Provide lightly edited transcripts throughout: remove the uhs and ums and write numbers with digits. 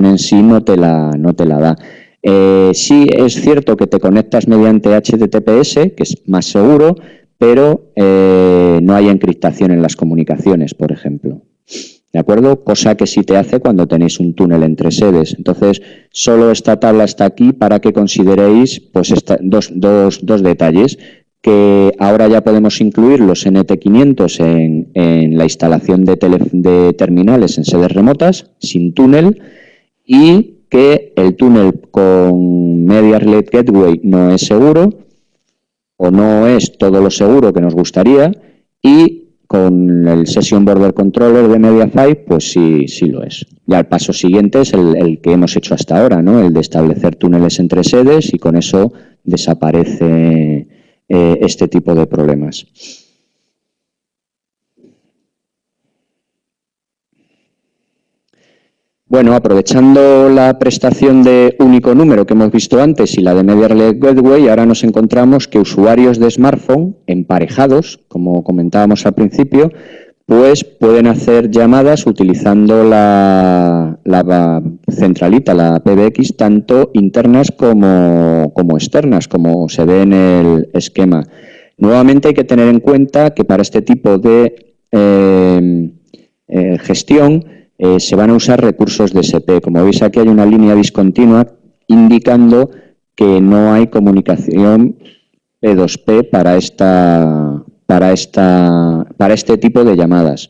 en sí no te la da. Sí es cierto que te conectas mediante HTTPS, que es más seguro, pero no hay encriptación en las comunicaciones, por ejemplo. ¿De acuerdo? Cosa que sí te hace cuando tenéis un túnel entre sedes. Entonces, solo esta tabla está aquí para que consideréis pues, dos detalles, que ahora ya podemos incluir los NT500 en la instalación de terminales en sedes remotas, sin túnel, y que el túnel con Media Relay Gateway no es seguro, o no es todo lo seguro que nos gustaría, y con el Session Border Controller de Mediafire, pues sí lo es. Ya el paso siguiente es el que hemos hecho hasta ahora, ¿no? El de establecer túneles entre sedes, y con eso desaparece este tipo de problemas. Bueno, aprovechando la prestación de único número que hemos visto antes y la de Media Relay Gateway, ahora nos encontramos que usuarios de smartphone emparejados, como comentábamos al principio, pues pueden hacer llamadas utilizando la centralita, la PBX, tanto internas como externas, como se ve en el esquema. Nuevamente hay que tener en cuenta que para este tipo de gestión se van a usar recursos DSP. Como veis, aquí hay una línea discontinua indicando que no hay comunicación P2P para este tipo de llamadas.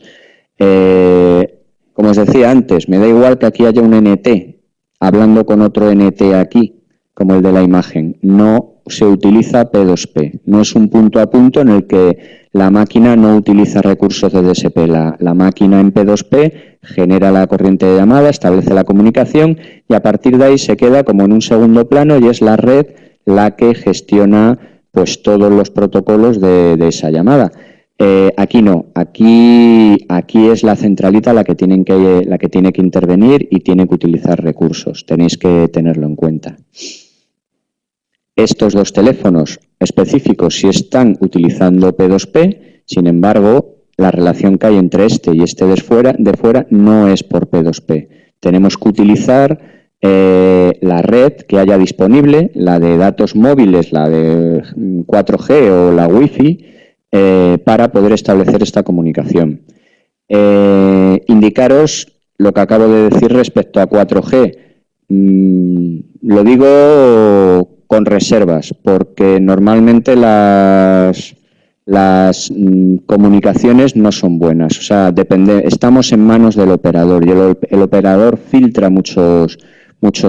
Como os decía antes, me da igual que aquí haya un NT hablando con otro NT aquí, como el de la imagen. No se utiliza P2P. No es un punto a punto en el que la máquina no utiliza recursos de DSP. La máquina en P2P genera la corriente de llamada, establece la comunicación, y a partir de ahí se queda como en un segundo plano, y es la red la que gestiona pues todos los protocolos de esa llamada. Aquí no, aquí es la centralita la que tiene que intervenir y tiene que utilizar recursos. Tenéis que tenerlo en cuenta. Estos dos teléfonos específicos sí están utilizando P2P, sin embargo, la relación que hay entre este y este de fuera no es por P2P. Tenemos que utilizar la red que haya disponible, la de datos móviles, la de 4G o la Wi-Fi, para poder establecer esta comunicación. Indicaros lo que acabo de decir respecto a 4G. Lo digo con reservas, porque normalmente las comunicaciones no son buenas. O sea, estamos en manos del operador, y el operador filtra muchos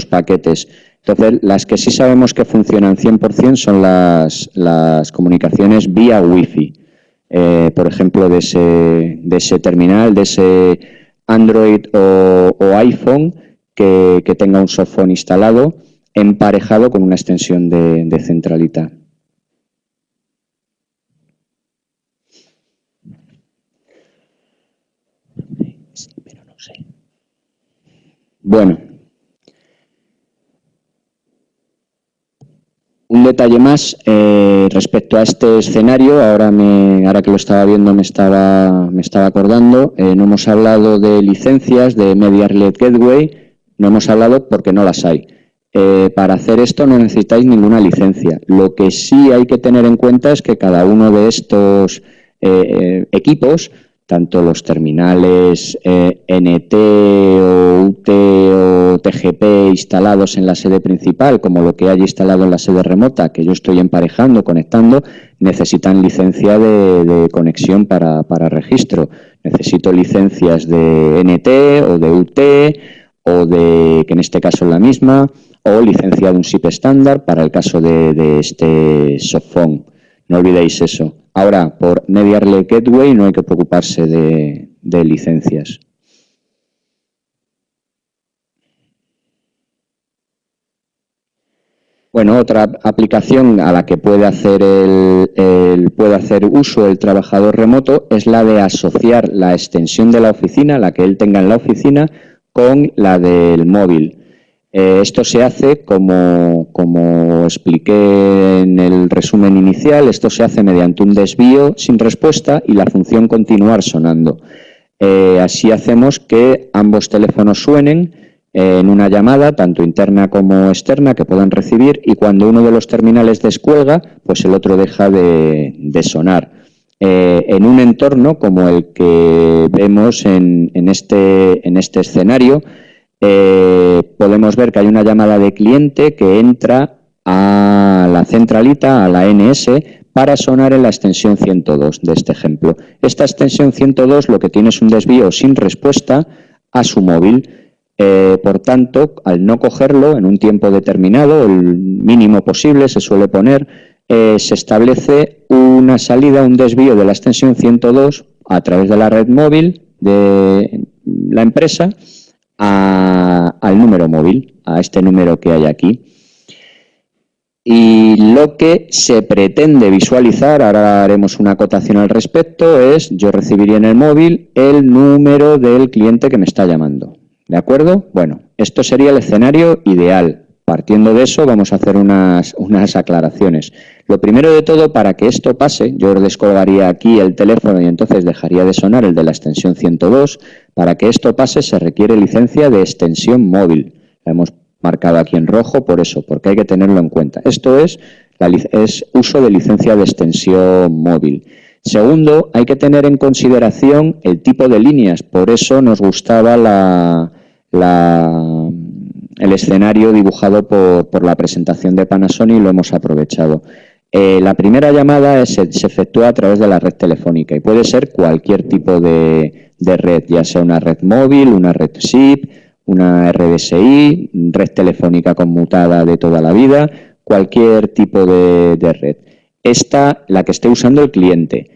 paquetes. Entonces, las que sí sabemos que funcionan 100% son las comunicaciones vía Wi-Fi. Por ejemplo, de ese terminal, de ese Android o iPhone que tenga un softphone instalado, emparejado con una extensión de centralita. Pero no sé. Bueno. Un detalle más respecto a este escenario, ahora que lo estaba viendo me estaba acordando, no hemos hablado de licencias de Media Relay Gateway, no hemos hablado porque no las hay. Para hacer esto no necesitáis ninguna licencia. Lo que sí hay que tener en cuenta es que cada uno de estos equipos, tanto los terminales NT o UT o TGP instalados en la sede principal, como lo que hay instalado en la sede remota, que yo estoy emparejando, conectando, necesitan licencia de conexión para registro. Necesito licencias de NT o de UT, o que en este caso es la misma, o licencia de un SIP estándar para el caso de este softphone. No olvidéis eso. Ahora, por Media Relay Gateway no hay que preocuparse de licencias. Bueno, otra aplicación a la que puede hacer uso el trabajador remoto es la de asociar la extensión de la oficina, la que él tenga en la oficina, con la del móvil. Esto se hace, como expliqué en el resumen inicial, esto se hace mediante un desvío sin respuesta y la función continuar sonando. Así hacemos que ambos teléfonos suenen en una llamada, tanto interna como externa, que puedan recibir, y cuando uno de los terminales descuelga, pues el otro deja de sonar. En un entorno como el que vemos en este escenario, podemos ver que hay una llamada de cliente que entra a la centralita, a la NS, para sonar en la extensión 102 de este ejemplo. Esta extensión 102 lo que tiene es un desvío sin respuesta a su móvil. Por tanto, al no cogerlo en un tiempo determinado, el mínimo posible se suele poner, se establece una salida, un desvío de la extensión 102 a través de la red móvil de la empresa al número móvil, a este número que hay aquí. Y lo que se pretende visualizar, ahora haremos una acotación al respecto, es yo recibiría en el móvil el número del cliente que me está llamando. ¿De acuerdo? Bueno, esto sería el escenario ideal. Partiendo de eso, vamos a hacer unas aclaraciones. Lo primero de todo, para que esto pase, yo descolgaría aquí el teléfono y entonces dejaría de sonar el de la extensión 102. Para que esto pase, se requiere licencia de extensión móvil. La hemos marcado aquí en rojo por eso, porque hay que tenerlo en cuenta. Esto es uso de licencia de extensión móvil. Segundo, hay que tener en consideración el tipo de líneas. Por eso nos gustaba el escenario dibujado por la presentación de Panasonic y lo hemos aprovechado. La primera llamada se efectúa a través de la red telefónica y puede ser cualquier tipo de red, ya sea una red móvil, una red SIP, una RDSI, red telefónica conmutada de toda la vida, cualquier tipo de red. Esta, la que esté usando el cliente.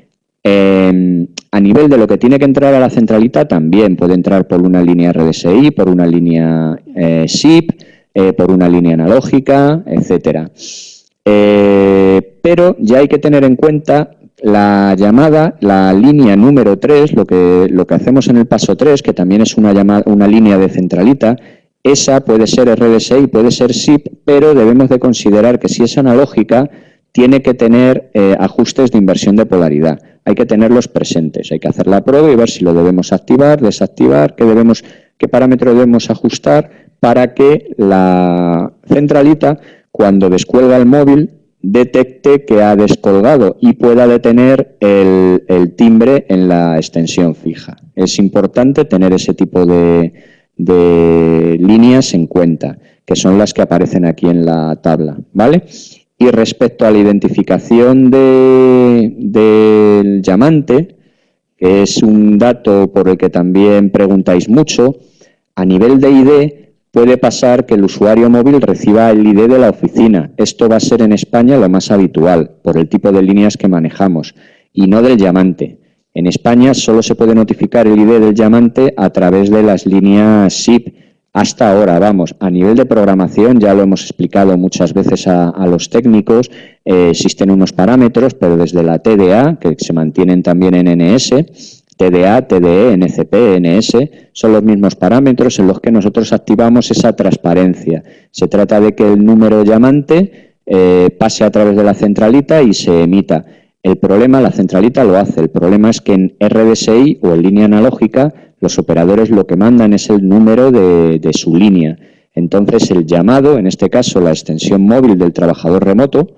A nivel de lo que tiene que entrar a la centralita, también puede entrar por una línea RDSI, por una línea SIP, por una línea analógica, etcétera. Pero ya hay que tener en cuenta la llamada, la línea número 3, lo que hacemos en el paso 3, que también es una línea de centralita. Esa puede ser RDSI, puede ser SIP, pero debemos de considerar que si es analógica, tiene que tener ajustes de inversión de polaridad. Hay que tenerlos presentes, hay que hacer la prueba y ver si lo debemos activar, desactivar, qué parámetro debemos ajustar para que la centralita, cuando descuelga el móvil, detecte que ha descolgado y pueda detener el timbre en la extensión fija. Es importante tener ese tipo de líneas en cuenta, que son las que aparecen aquí en la tabla, ¿vale? Y respecto a la identificación del llamante, que es un dato por el que también preguntáis mucho, a nivel de ID puede pasar que el usuario móvil reciba el ID de la oficina. Esto va a ser en España lo más habitual, por el tipo de líneas que manejamos, y no del llamante. En España solo se puede notificar el ID del llamante a través de las líneas SIP. Hasta ahora, vamos, a nivel de programación, ya lo hemos explicado muchas veces a los técnicos, existen unos parámetros, pero desde la TDA, que se mantienen también en NS, TDA, TDE, NCP, NS, son los mismos parámetros en los que nosotros activamos esa transparencia. Se trata de que el número llamante pase a través de la centralita y se emita. El problema, la centralita lo hace, el problema es que en RDSI o en línea analógica los operadores lo que mandan es el número de su línea. Entonces el llamado, en este caso la extensión móvil del trabajador remoto,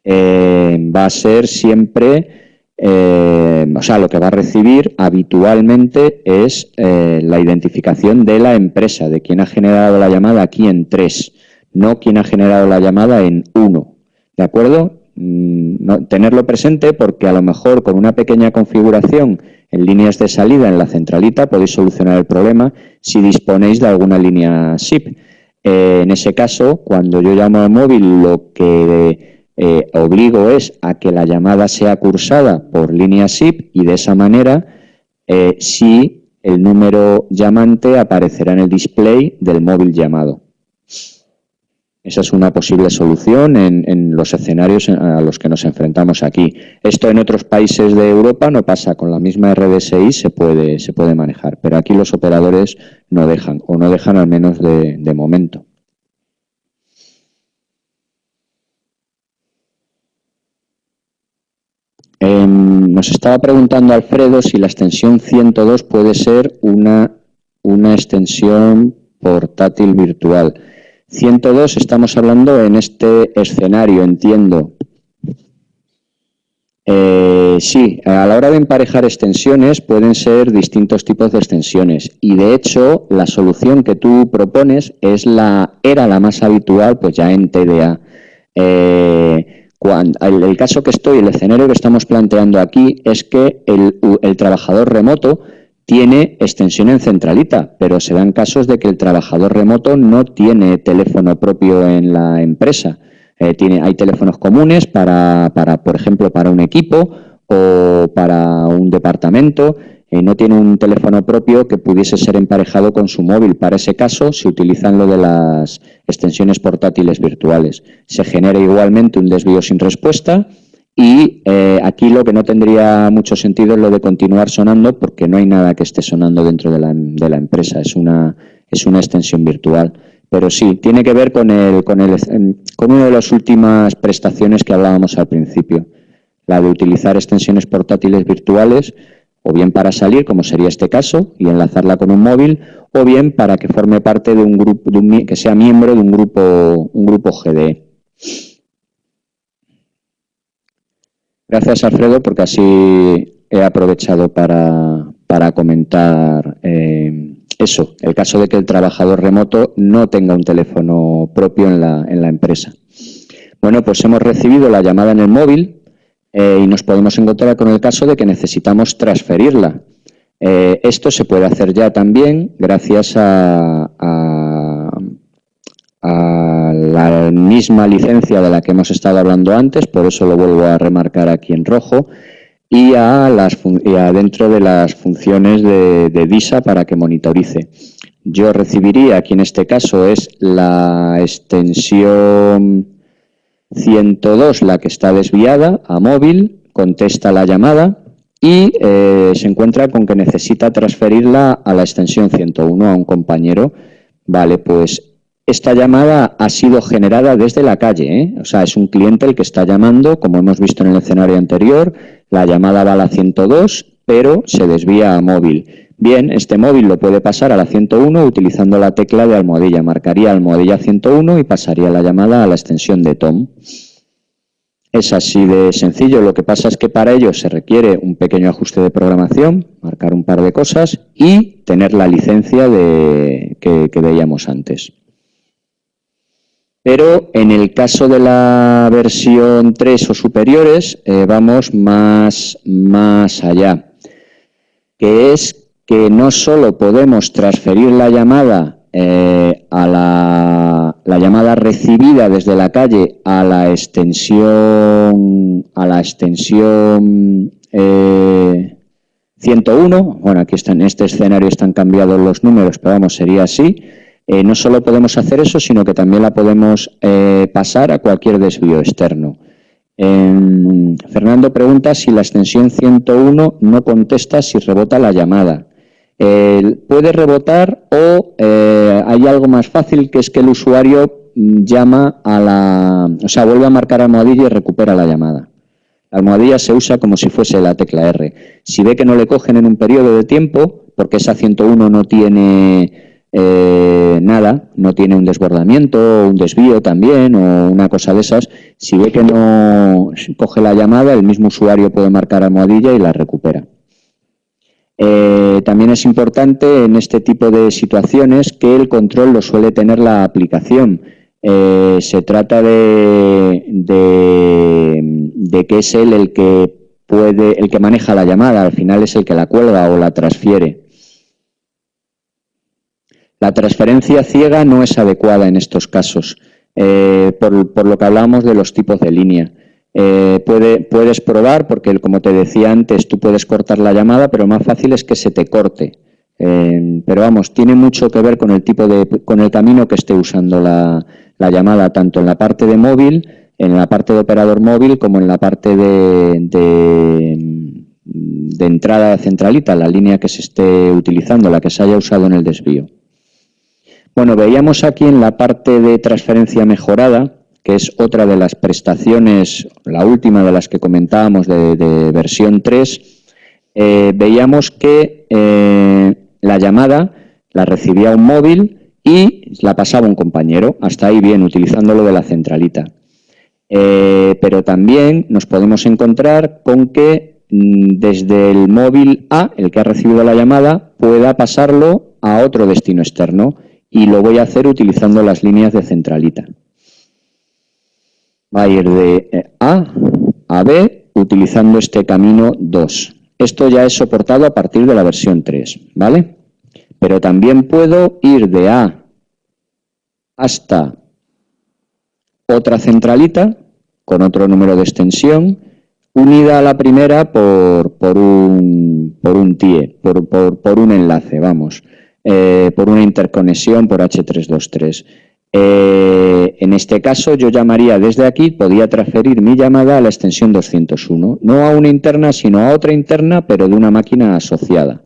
va a ser siempre, lo que va a recibir habitualmente es la identificación de la empresa, de quien ha generado la llamada aquí en 3, no quien ha generado la llamada en 1, ¿de acuerdo? Tenerlo presente porque a lo mejor con una pequeña configuración en líneas de salida en la centralita podéis solucionar el problema si disponéis de alguna línea SIP. En ese caso, cuando yo llamo al móvil, lo que obligo es a que la llamada sea cursada por línea SIP y de esa manera sí el número llamante aparecerá en el display del móvil llamado. Esa es una posible solución en los escenarios a los que nos enfrentamos aquí. Esto en otros países de Europa no pasa, con la misma RDSI se puede manejar, pero aquí los operadores no dejan, o no dejan al menos de momento. Nos estaba preguntando Alfredo si la extensión 102 puede ser una extensión portátil virtual. 102 estamos hablando en este escenario, entiendo. Sí, a la hora de emparejar extensiones pueden ser distintos tipos de extensiones y de hecho la solución que tú propones era la más habitual pues ya en TDA. El caso que el escenario que estamos planteando aquí es que el trabajador remoto tiene extensión en centralita, pero se dan casos de que el trabajador remoto no tiene teléfono propio en la empresa. Hay teléfonos comunes por ejemplo, para un equipo o para un departamento. No tiene un teléfono propio que pudiese ser emparejado con su móvil. Para ese caso se utilizan lo de las extensiones portátiles virtuales. Se genera igualmente un desvío sin respuesta y aquí lo que no tendría mucho sentido es lo de continuar sonando porque no hay nada que esté sonando dentro de la empresa. Es una extensión virtual. Pero sí, tiene que ver con una de las últimas prestaciones que hablábamos al principio, la de utilizar extensiones portátiles virtuales, o bien para salir, como sería este caso, y enlazarla con un móvil, o bien para que forme parte de un grupo, que sea miembro de un grupo GDE. Gracias, Alfredo, porque así he aprovechado para comentar eso, el caso de que el trabajador remoto no tenga un teléfono propio en la empresa. Bueno, pues hemos recibido la llamada en el móvil y nos podemos encontrar con el caso de que necesitamos transferirla. Esto se puede hacer ya también gracias a la misma licencia de la que hemos estado hablando antes, por eso lo vuelvo a remarcar aquí en rojo, y dentro de las funciones de DISA para que monitorice. Yo recibiría, aquí en este caso es la extensión 102 la que está desviada a móvil, contesta la llamada y se encuentra con que necesita transferirla a la extensión 101 a un compañero. Vale, pues esta llamada ha sido generada desde la calle, O sea, es un cliente el que está llamando, como hemos visto en el escenario anterior, la llamada va a la 102, pero se desvía a móvil. Bien, este móvil lo puede pasar a la 101 utilizando la tecla de almohadilla. Marcaría almohadilla 101 y pasaría la llamada a la extensión de Tom. Es así de sencillo, lo que pasa es que para ello se requiere un pequeño ajuste de programación, marcar un par de cosas y tener la licencia que veíamos antes. Pero en el caso de la versión 3 o superiores vamos más allá, que es que no solo podemos transferir la llamada a la llamada recibida desde la calle a la extensión 101, bueno, aquí en este escenario están cambiados los números, pero vamos, sería así. No solo podemos hacer eso, sino que también la podemos pasar a cualquier desvío externo. Fernando pregunta si la extensión 101 no contesta si rebota la llamada. Puede rebotar o hay algo más fácil, que es que el usuario llama vuelve a marcar almohadilla y recupera la llamada. La almohadilla se usa como si fuese la tecla R. Si ve que no le cogen en un periodo de tiempo, porque esa 101 no tiene nada, no tiene un desbordamiento, un desvío también o una cosa de esas, si ve que no coge la llamada, el mismo usuario puede marcar almohadilla y la recupera. También es importante en este tipo de situaciones que el control lo suele tener la aplicación. Se trata de que es él el que maneja la llamada, al final es el que la cuelga o la transfiere. La transferencia ciega no es adecuada en estos casos, por lo que hablábamos de los tipos de línea. Puedes probar, porque como te decía antes, tú puedes cortar la llamada, pero más fácil es que se te corte. Pero vamos, tiene mucho que ver con el camino que esté usando la llamada, tanto en la parte de móvil, en la parte de operador móvil, como en la parte de entrada centralita, la línea que se esté utilizando, la que se haya usado en el desvío. Bueno, veíamos aquí en la parte de transferencia mejorada, que es otra de las prestaciones, la última de las que comentábamos de versión 3, veíamos que la llamada la recibía un móvil y la pasaba a un compañero. Hasta ahí bien, utilizando lo de la centralita. Pero también nos podemos encontrar con que desde el móvil A, el que ha recibido la llamada, pueda pasarlo a otro destino externo, y lo voy a hacer utilizando las líneas de centralita. Va a ir de A a B utilizando este camino 2. Esto ya es soportado a partir de la versión 3, ¿vale? Pero también puedo ir de A hasta otra centralita con otro número de extensión, unida a la primera por un TIE, por un enlace, vamos, por una interconexión por H323. En este caso yo llamaría desde aquí, podía transferir mi llamada a la extensión 201, no a una interna, sino a otra interna, pero de una máquina asociada,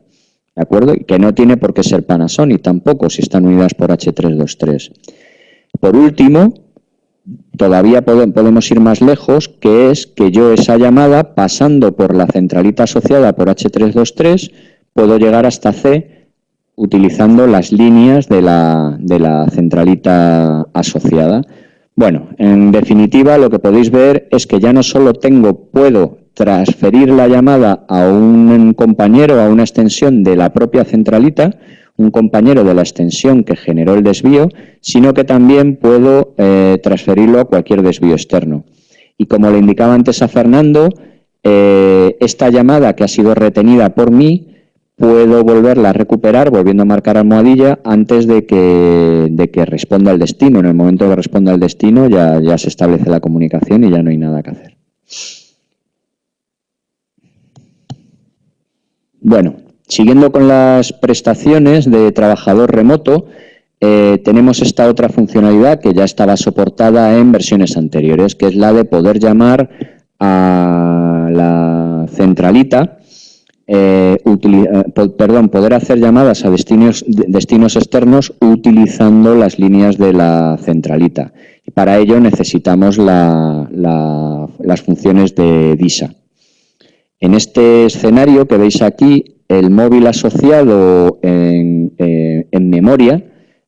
¿de acuerdo? Y que no tiene por qué ser Panasonic tampoco, si están unidas por H323. Por último, todavía podemos ir más lejos, que es que yo esa llamada, pasando por la centralita asociada por H323, puedo llegar hasta C utilizando las líneas de la centralita asociada. Bueno, en definitiva, lo que podéis ver es que ya no solo puedo transferir la llamada a un compañero, a una extensión de la propia centralita, un compañero de la extensión que generó el desvío, sino que también puedo transferirlo a cualquier desvío externo. Y como le indicaba antes a Fernando, esta llamada que ha sido retenida por mí, puedo volverla a recuperar volviendo a marcar almohadilla antes de que responda al destino. En el momento que responda al destino ya se establece la comunicación y ya no hay nada que hacer. Bueno, siguiendo con las prestaciones de trabajador remoto, tenemos esta otra funcionalidad que ya estaba soportada en versiones anteriores, que es la de poder llamar a la centralita, poder hacer llamadas a destinos externos utilizando las líneas de la centralita. Y para ello necesitamos las funciones de DISA. En este escenario que veis aquí, el móvil asociado en memoria,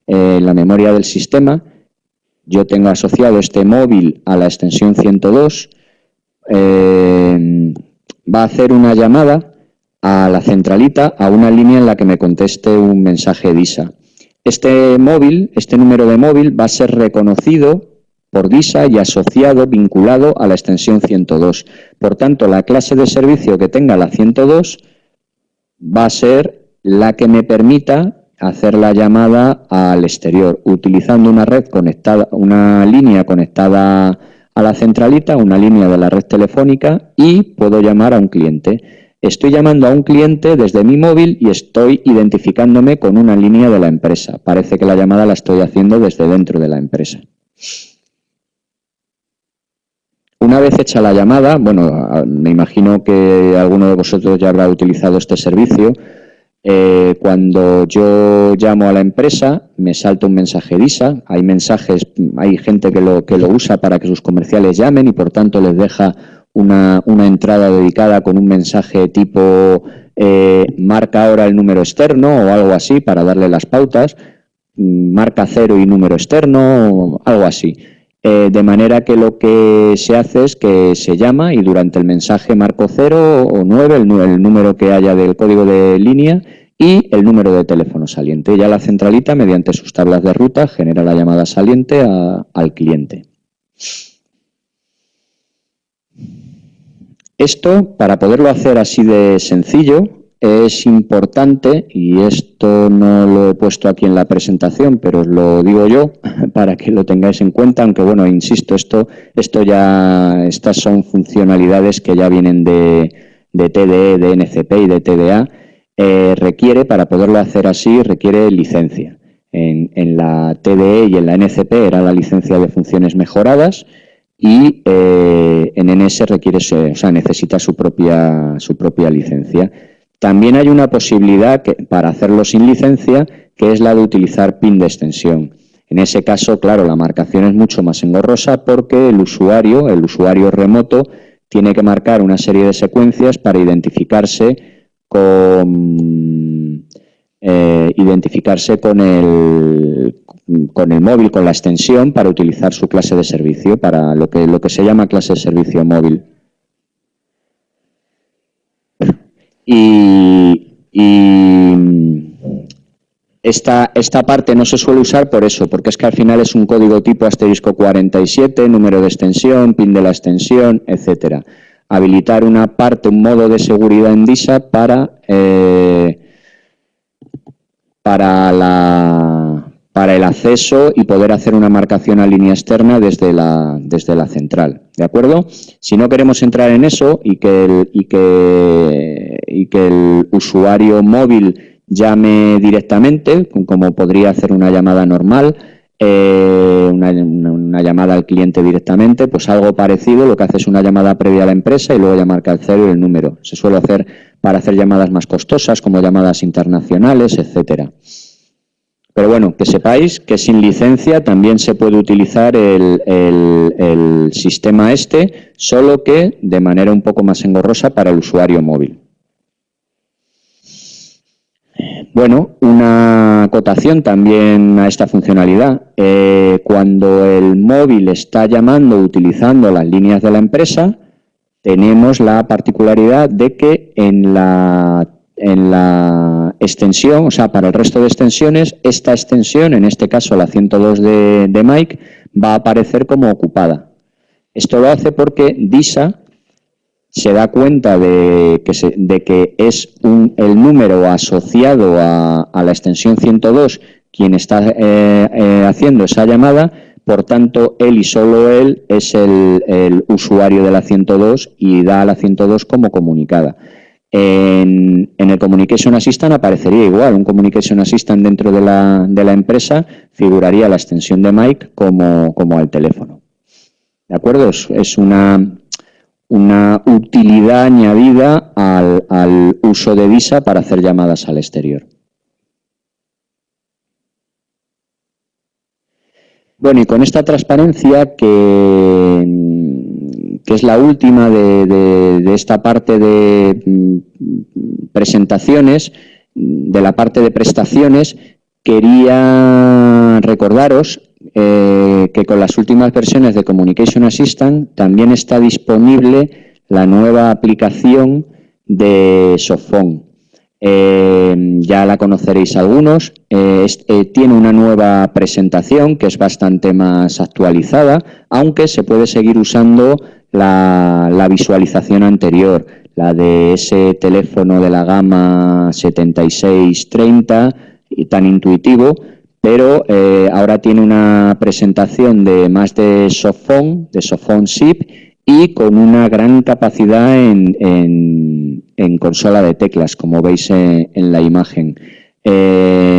en la memoria del sistema, yo tengo asociado este móvil a la extensión 102, va a hacer una llamada a la centralita, a una línea en la que me conteste un mensaje DISA. Este número de móvil va a ser reconocido por DISA y asociado, vinculado a la extensión 102. Por tanto, la clase de servicio que tenga la 102 va a ser la que me permita hacer la llamada al exterior, utilizando una línea conectada a la centralita, una línea de la red telefónica, y puedo llamar a un cliente. Estoy llamando a un cliente desde mi móvil y estoy identificándome con una línea de la empresa. Parece que la llamada la estoy haciendo desde dentro de la empresa. Una vez hecha la llamada, bueno, me imagino que alguno de vosotros ya habrá utilizado este servicio. Cuando yo llamo a la empresa, me salta un mensaje DISA. Hay gente que lo usa para que sus comerciales llamen y por tanto les deja una entrada dedicada con un mensaje tipo marca ahora el número externo o algo así para darle las pautas, marca 0 y número externo o algo así. De manera que lo que se hace es que se llama y durante el mensaje marco 0 o 9, el número que haya del código de línea y el número de teléfono saliente. Ya la centralita, mediante sus tablas de ruta, genera la llamada saliente al cliente. Esto, para poderlo hacer así de sencillo, es importante, y esto no lo he puesto aquí en la presentación, pero os lo digo yo para que lo tengáis en cuenta, aunque bueno, insisto, estas son funcionalidades que ya vienen de TDE, de NCP y de TDA. Para poderlo hacer así, requiere licencia. En la TDE y en la NCP era la licencia de funciones mejoradas, y en NS necesita su propia licencia. También hay una posibilidad para hacerlo sin licencia, que es la de utilizar PIN de extensión. En ese caso, claro, la marcación es mucho más engorrosa porque el usuario remoto, tiene que marcar una serie de secuencias para identificarse con identificarse con el móvil, con la extensión, para utilizar su clase de servicio, para lo que se llama clase de servicio móvil. Esta parte no se suele usar por eso, porque es que al final es un código tipo asterisco 47, número de extensión, PIN de la extensión, etcétera. Habilitar una parte, un modo de seguridad en DISA para el acceso y poder hacer una marcación a línea externa desde la central, ¿de acuerdo? Si no queremos entrar en eso y que el usuario móvil llame directamente, como podría hacer una llamada normal, una llamada al cliente directamente, pues algo parecido, lo que hace es una llamada previa a la empresa y luego ya marca el cero y el número. Se suele hacer para hacer llamadas más costosas, como llamadas internacionales, etcétera. Pero bueno, que sepáis que sin licencia también se puede utilizar el sistema solo que de manera un poco más engorrosa para el usuario móvil. Bueno, una acotación también a esta funcionalidad. Cuando el móvil está llamando utilizando las líneas de la empresa, tenemos la particularidad de que en la extensión, o sea, para el resto de extensiones, esta extensión, en este caso la 102 de Mike, va a aparecer como ocupada. Esto lo hace porque DISA se da cuenta de que es el número asociado a la extensión 102 quien está haciendo esa llamada, por tanto, él y solo él es el usuario de la 102 y da a la 102 como comunicada. En el Communication Assistant aparecería igual, un Communication Assistant dentro de la empresa figuraría la extensión de Mike como al teléfono. ¿De acuerdo? Es una utilidad añadida al uso de DISA para hacer llamadas al exterior. Bueno, y con esta transparencia que es la última de esta parte de presentaciones, de la parte de prestaciones, quería recordaros que con las últimas versiones de Communication Assistant también está disponible la nueva aplicación de Softphone. Ya la conoceréis algunos, tiene una nueva presentación que es bastante más actualizada, aunque se puede seguir usando la visualización anterior, la de ese teléfono de la gama 7630 y tan intuitivo, pero ahora tiene una presentación de Softphone SIP y con una gran capacidad en consola de teclas, como veis en la imagen.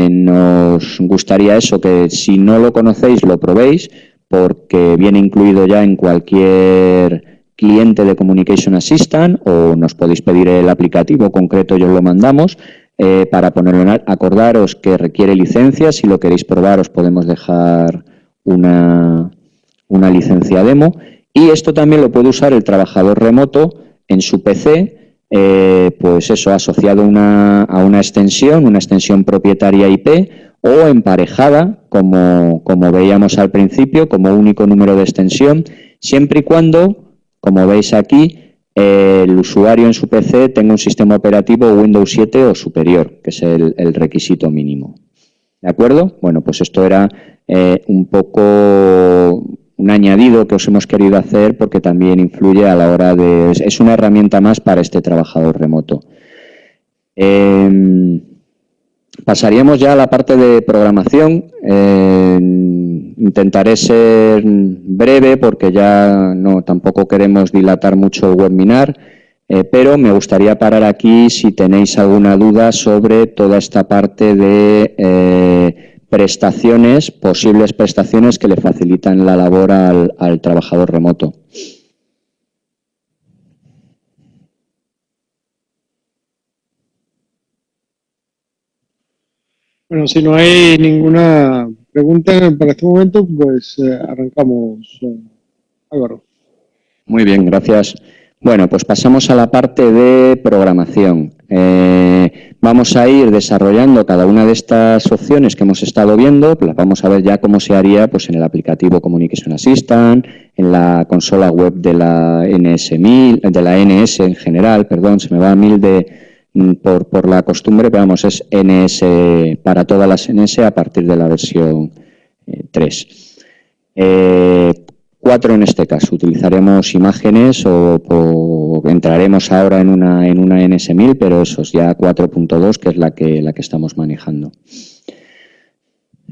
Nos gustaría eso, que si no lo conocéis lo probéis, porque viene incluido ya en cualquier cliente de Communication Assistant, o nos podéis pedir el aplicativo concreto y os lo mandamos para ponerlo en. Acordaros que requiere licencia. Si lo queréis probar os podemos dejar una licencia demo, y esto también lo puede usar el trabajador remoto en su PC, pues eso, asociado a una extensión propietaria IP, o emparejada, como veíamos al principio, como único número de extensión, siempre y cuando, como veis aquí, el usuario en su PC tenga un sistema operativo Windows 7 o superior, que es el requisito mínimo. ¿De acuerdo? Bueno, pues esto era un poco un añadido que os hemos querido hacer, porque también influye a la hora de. Es una herramienta más para este trabajador remoto. Pasaríamos ya a la parte de programación. Intentaré ser breve porque ya tampoco queremos dilatar mucho el webinar, pero me gustaría parar aquí si tenéis alguna duda sobre toda esta parte de prestaciones, posibles prestaciones que le facilitan la labor al trabajador remoto. Bueno, si no hay ninguna pregunta para este momento, pues arrancamos, Álvaro. Muy bien, gracias. Bueno, pues pasamos a la parte de programación. Vamos a ir desarrollando cada una de estas opciones que hemos estado viendo, las vamos a ver ya cómo se haría pues, en el aplicativo Communication Assistant, en la consola web de la NS1000, de la NS en general, perdón, se me va 1000 por la costumbre, pero vamos, es NS para todas las NS a partir de la versión 3. 4 en este caso, utilizaremos imágenes o entraremos ahora en una NS1000, pero eso es ya 4.2, que es la que estamos manejando.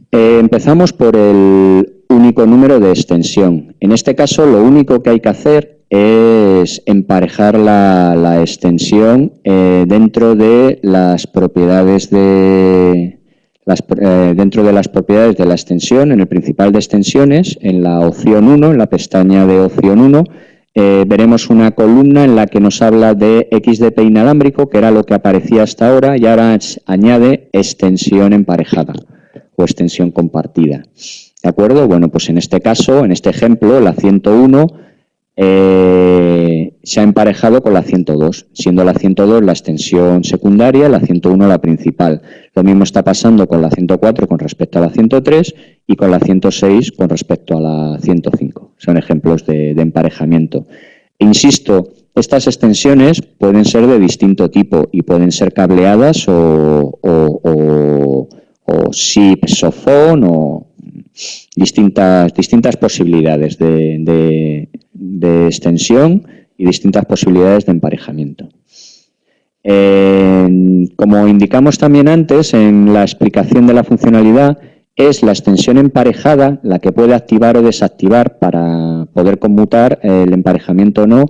Empezamos por el único número de extensión. En este caso, lo único que hay que hacer es emparejar la extensión dentro de las propiedades dentro de las propiedades de la extensión, en el principal de extensiones, en la opción 1, en la pestaña de opción 1, veremos una columna en la que nos habla de XDP inalámbrico, que era lo que aparecía hasta ahora, y ahora añade extensión emparejada o extensión compartida. ¿De acuerdo? Bueno, pues en este caso, en este ejemplo, la 101 se ha emparejado con la 102, siendo la 102 la extensión secundaria, la 101 la principal. Lo mismo está pasando con la 104 con respecto a la 103 y con la 106 con respecto a la 105. Son ejemplos de emparejamiento. Insisto, estas extensiones pueden ser de distinto tipo y pueden ser cableadas o SIP, SOFON o distintas posibilidades de extensión y distintas posibilidades de emparejamiento. Como indicamos también antes en la explicación de la funcionalidad, es la extensión emparejada la que puede activar o desactivar para poder conmutar el emparejamiento o no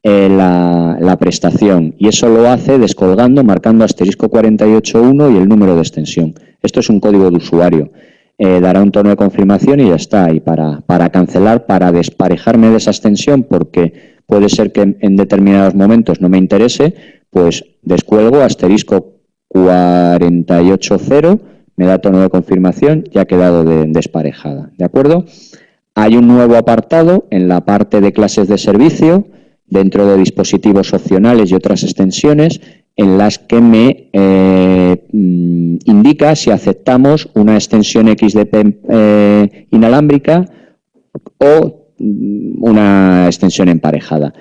la prestación, y eso lo hace descolgando, marcando asterisco 48.1 y el número de extensión. Esto es un código de usuario. Dará un tono de confirmación y ya está. Y para cancelar, para desparejarme de esa extensión, porque puede ser que en determinados momentos no me interese, pues descuelgo asterisco 48.0, me da tono de confirmación y ha quedado desparejada. ¿De acuerdo? Hay un nuevo apartado en la parte de clases de servicio, dentro de dispositivos opcionales y otras extensiones, en las que me indica si aceptamos una extensión XDP inalámbrica o una extensión emparejada.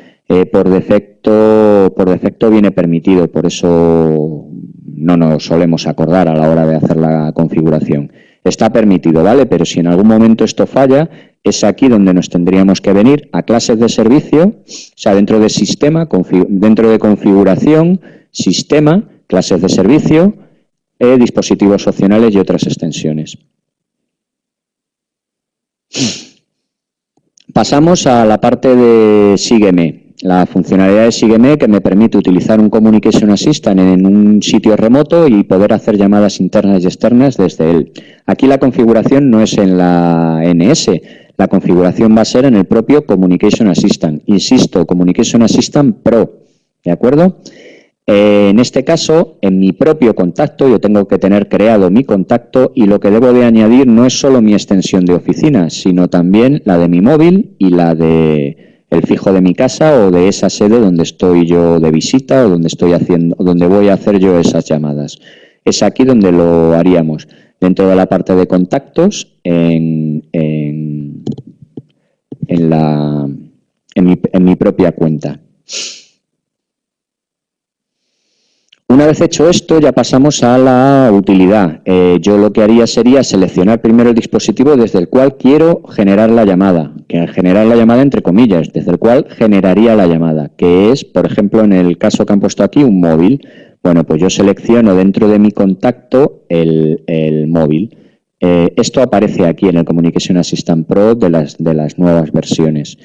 Por defecto viene permitido, por eso no nos solemos acordar a la hora de hacer la configuración. Está permitido, ¿vale? Pero si en algún momento esto falla, es aquí donde nos tendríamos que venir a clases de servicio, o sea, dentro de sistema, dentro de configuración, sistema, clases de servicio, dispositivos opcionales y otras extensiones. Pasamos a la parte de Sígueme. La funcionalidad de Sígueme que me permite utilizar un Communication Assistant en un sitio remoto y poder hacer llamadas internas y externas desde él. Aquí la configuración no es en la NS, la configuración va a ser en el propio Communication Assistant. Insisto, Communication Assistant Pro, ¿de acuerdo? En este caso, en mi propio contacto, yo tengo que tener creado mi contacto y lo que debo de añadir no es solo mi extensión de oficina, sino también la de mi móvil y la de el fijo de mi casa o de esa sede donde estoy yo de visita o donde voy a hacer yo esas llamadas. Es aquí donde lo haríamos, dentro de la parte de contactos, en mi propia cuenta. Una vez hecho esto, ya pasamos a la utilidad. Yo lo que haría sería seleccionar primero el dispositivo desde el cual quiero generar la llamada, entre comillas, desde el cual generaría la llamada, que es, por ejemplo, en el caso que han puesto aquí, un móvil. Bueno, pues yo selecciono dentro de mi contacto el móvil. Esto aparece aquí en el Communication Assistant Pro de las nuevas versiones.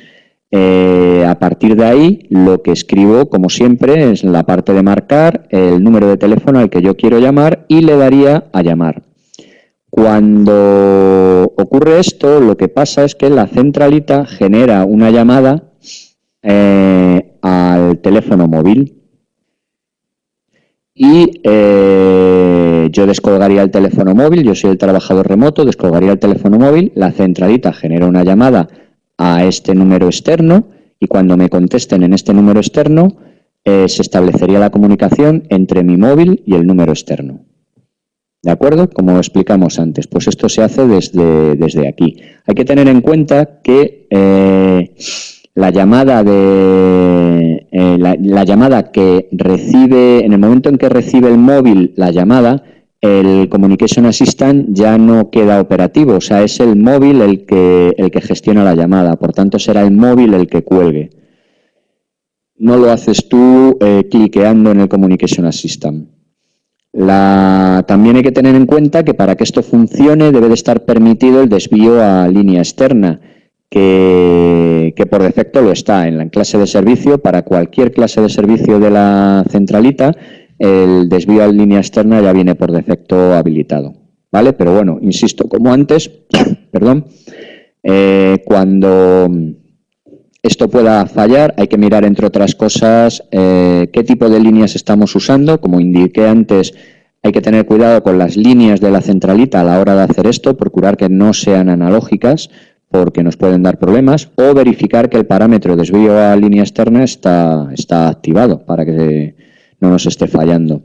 A partir de ahí, lo que escribo, como siempre, es la parte de marcar el número de teléfono al que yo quiero llamar y le daría a llamar. Cuando ocurre esto, lo que pasa es que la centralita genera una llamada al teléfono móvil y yo descolgaría el teléfono móvil, yo soy el trabajador remoto, descolgaría el teléfono móvil, la centralita genera una llamada a este número externo y cuando me contesten en este número externo, se establecería la comunicación entre mi móvil y el número externo. ¿De acuerdo? Como explicamos antes, pues esto se hace desde aquí. Hay que tener en cuenta que la llamada que recibe, en el momento en que recibe el móvil la llamada, el Communication Assistant ya no queda operativo, o sea, es el móvil el que gestiona la llamada, por tanto será el móvil el que cuelgue. No lo haces tú cliqueando en el Communication Assistant. También hay que tener en cuenta que para que esto funcione debe de estar permitido el desvío a línea externa, que por defecto lo está en la clase de servicio. Para cualquier clase de servicio de la centralita, el desvío a línea externa ya viene por defecto habilitado, ¿vale? Pero bueno, insisto, como antes, perdón, cuando esto pueda fallar, hay que mirar, entre otras cosas, qué tipo de líneas estamos usando. Como indiqué antes, hay que tener cuidado con las líneas de la centralita a la hora de hacer esto, procurar que no sean analógicas, porque nos pueden dar problemas, o verificar que el parámetro desvío a línea externa está activado para que no nos esté fallando.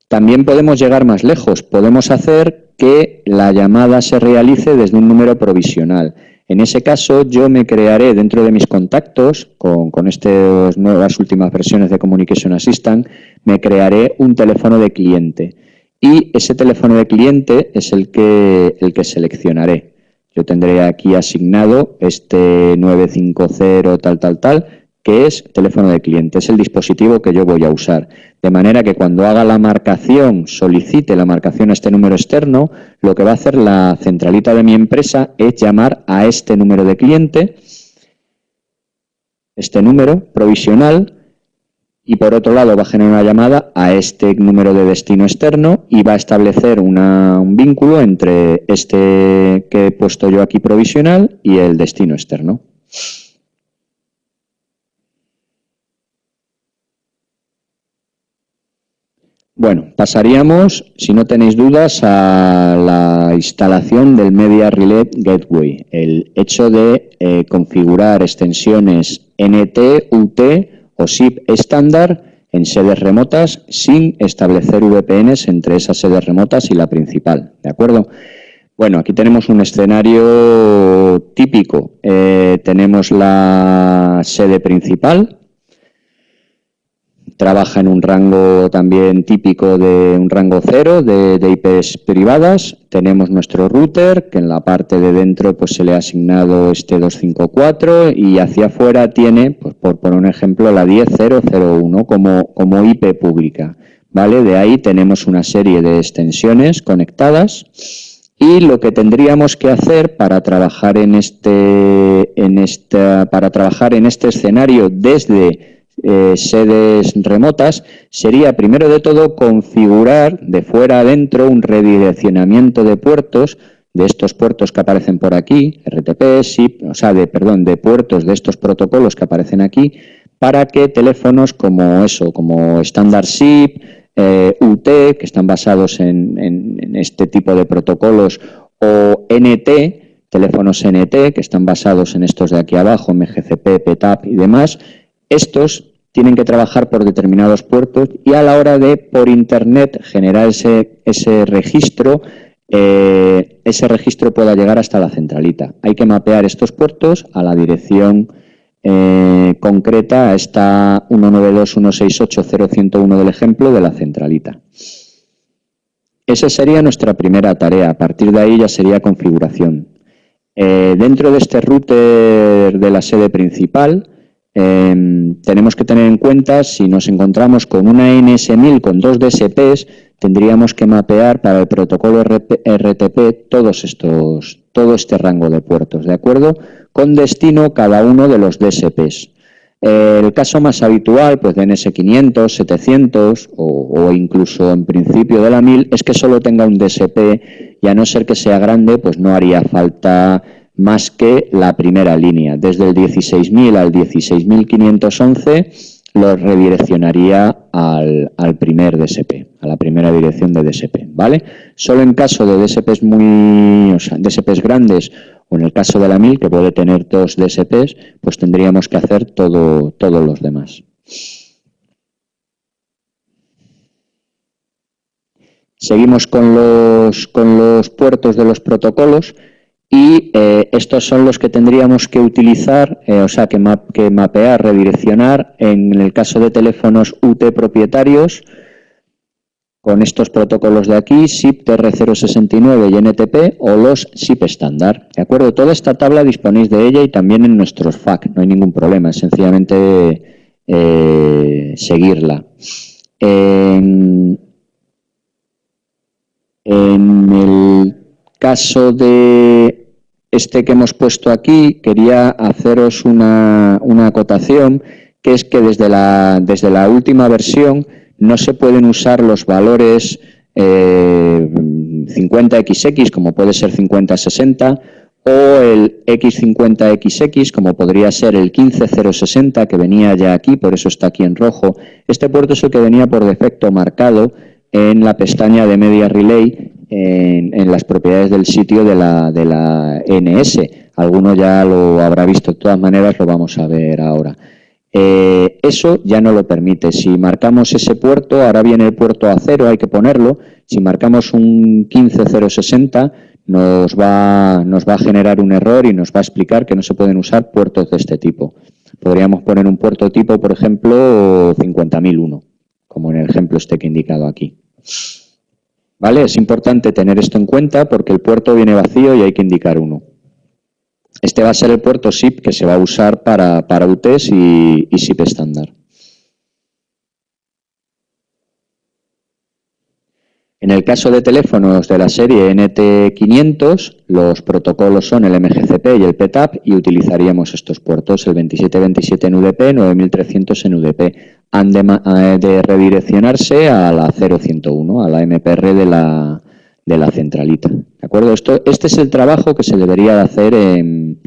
También podemos llegar más lejos, podemos hacer que la llamada se realice desde un número provisional. En ese caso, yo me crearé dentro de mis contactos, con estas nuevas últimas versiones de Communication Assistant, me crearé un teléfono de cliente. Y ese teléfono de cliente es el que seleccionaré. Yo tendré aquí asignado este 950 tal, que es teléfono de cliente, es el dispositivo que yo voy a usar. De manera que cuando haga la marcación, solicite la marcación a este número externo, lo que va a hacer la centralita de mi empresa es llamar a este número de cliente, este número provisional, y por otro lado va a generar una llamada a este número de destino externo y va a establecer un vínculo entre este que he puesto yo aquí provisional y el destino externo. Bueno, pasaríamos, si no tenéis dudas, a la instalación del Media Relay Gateway, el hecho de configurar extensiones NT, UT o SIP estándar en sedes remotas sin establecer VPNs entre esas sedes remotas y la principal, ¿de acuerdo? Bueno, aquí tenemos un escenario típico. Tenemos la sede principal. Trabaja en un rango también típico de un rango 0 de IPs privadas. Tenemos nuestro router, que en la parte de dentro pues se le ha asignado este 254 y hacia afuera tiene, pues por poner un ejemplo, la 10.0.0.1 como IP pública, ¿vale? De ahí tenemos una serie de extensiones conectadas y lo que tendríamos que hacer para trabajar en este escenario desde sedes remotas sería, primero de todo, configurar de fuera adentro un redireccionamiento de puertos, de estos puertos que aparecen por aquí, RTP, SIP, o sea, de puertos de estos protocolos que aparecen aquí, para que teléfonos como estándar SIP, UT, que están basados en este tipo de protocolos, o NT, teléfonos NT, que están basados en estos de aquí abajo, MGCP, PTAP y demás, estos tienen que trabajar por determinados puertos y a la hora de, por Internet, generar ese registro pueda llegar hasta la centralita. Hay que mapear estos puertos a la dirección concreta, a esta 192.168.0.101 del ejemplo de la centralita. Esa sería nuestra primera tarea. A partir de ahí ya sería configuración. Dentro de este router de la sede principal, tenemos que tener en cuenta, si nos encontramos con una NS1000 con 2 DSPs, tendríamos que mapear para el protocolo RTP todo este rango de puertos, ¿de acuerdo? Con destino cada uno de los DSPs. El caso más habitual, pues de NS500, 700 o incluso en principio de la 1000, es que solo tenga un DSP y a no ser que sea grande, pues no haría falta más que la primera línea. Desde el 16.000 al 16.511 lo redireccionaría al primer DSP, a la primera dirección de DSP, ¿vale? Solo en caso de DSPs DSPs grandes O en el caso de la 1000, que puede tener 2 DSPs, pues tendríamos que hacer todos los demás. Seguimos con los puertos de los protocolos y estos son los que tendríamos que utilizar, o sea, que mapear, redireccionar en el caso de teléfonos UT propietarios con estos protocolos de aquí, SIP, TR069 y NTP o los SIP estándar. ¿De acuerdo? Toda esta tabla disponéis de ella y también en nuestros FAQ, no hay ningún problema, es sencillamente seguirla. En el caso de este que hemos puesto aquí, quería haceros una acotación, que es que desde la última versión no se pueden usar los valores 50XX, como puede ser 5060, o el X50XX, como podría ser el 15060, que venía ya aquí, por eso está aquí en rojo. Este puerto es el que venía por defecto marcado en la pestaña de Media Relay en las propiedades del sitio de la NS. Alguno ya lo habrá visto, de todas maneras lo vamos a ver ahora. Eso ya no lo permite. Si marcamos ese puerto, ahora viene el puerto A0, hay que ponerlo. Si marcamos un 15060, nos va a generar un error y nos va a explicar que no se pueden usar puertos de este tipo. Podríamos poner un puerto tipo, por ejemplo, 50001, como en el ejemplo este que he indicado aquí. ¿Vale? Es importante tener esto en cuenta porque el puerto viene vacío y hay que indicar uno. Este va a ser el puerto SIP que se va a usar para UTs y SIP estándar. En el caso de teléfonos de la serie NT500, los protocolos son el MGCP y el PTAP y utilizaríamos estos puertos, el 2727 en UDP, 9300 en UDP. Han de redireccionarse a la 0101, a la MPR de la centralita. ¿De acuerdo? Este es el trabajo que se debería de hacer en